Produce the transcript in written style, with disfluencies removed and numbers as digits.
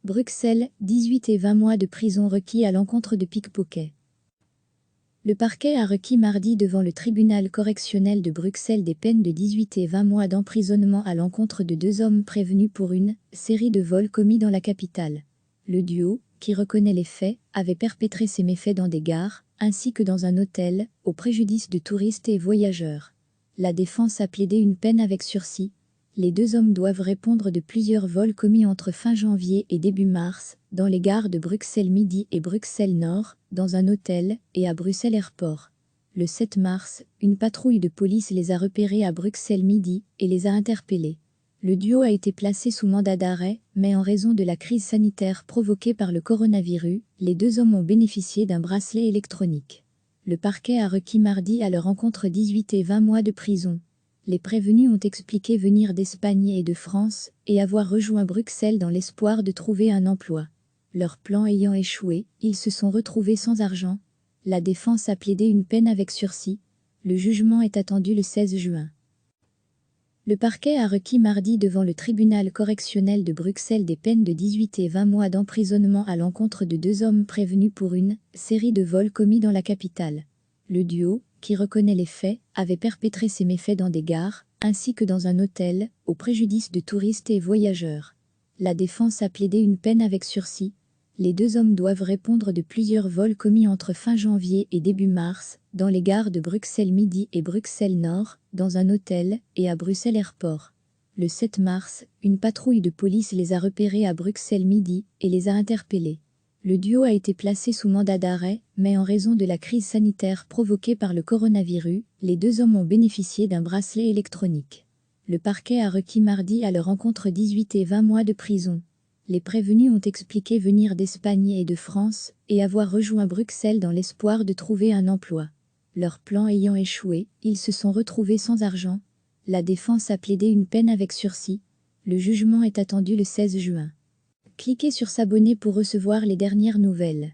Bruxelles, 18 et 20 mois de prison requis à l'encontre de pickpocket. Le parquet a requis mardi devant le tribunal correctionnel de Bruxelles des peines de 18 et 20 mois d'emprisonnement à l'encontre de 2 hommes prévenus pour une série de vols commis dans la capitale. Le duo, qui reconnaît les faits, avait perpétré ces méfaits dans des gares, ainsi que dans un hôtel, au préjudice de touristes et voyageurs. La défense a plaidé une peine avec sursis. Les 2 hommes doivent répondre de plusieurs vols commis entre fin janvier et début mars, dans les gares de Bruxelles Midi et Bruxelles Nord, dans un hôtel, et à Bruxelles Airport. Le 7 mars, une patrouille de police les a repérés à Bruxelles Midi et les a interpellés. Le duo a été placé sous mandat d'arrêt, mais en raison de la crise sanitaire provoquée par le coronavirus, les 2 hommes ont bénéficié d'un bracelet électronique. Le parquet a requis mardi à leur encontre 18 et 20 mois de prison. Les prévenus ont expliqué venir d'Espagne et de France et avoir rejoint Bruxelles dans l'espoir de trouver un emploi. Leur plan ayant échoué, ils se sont retrouvés sans argent. La défense a plaidé une peine avec sursis. Le jugement est attendu le 16 juin. Le parquet a requis mardi devant le tribunal correctionnel de Bruxelles des peines de 18 et 20 mois d'emprisonnement à l'encontre de 2 hommes prévenus pour une série de vols commis dans la capitale. Le duo, qui reconnaît les faits, avait perpétré ces méfaits dans des gares, ainsi que dans un hôtel, au préjudice de touristes et voyageurs. La défense a plaidé une peine avec sursis. Les 2 hommes doivent répondre de plusieurs vols commis entre fin janvier et début mars, dans les gares de Bruxelles Midi et Bruxelles Nord, dans un hôtel, et à Bruxelles Airport. Le 7 mars, une patrouille de police les a repérés à Bruxelles Midi et les a interpellés. Le duo a été placé sous mandat d'arrêt, mais en raison de la crise sanitaire provoquée par le coronavirus, les 2 hommes ont bénéficié d'un bracelet électronique. Le parquet a requis mardi à leur encontre 18 et 20 mois de prison. Les prévenus ont expliqué venir d'Espagne et de France et avoir rejoint Bruxelles dans l'espoir de trouver un emploi. Leur plan ayant échoué, ils se sont retrouvés sans argent. La défense a plaidé une peine avec sursis. Le jugement est attendu le 16 juin. Cliquez sur s'abonner pour recevoir les dernières nouvelles.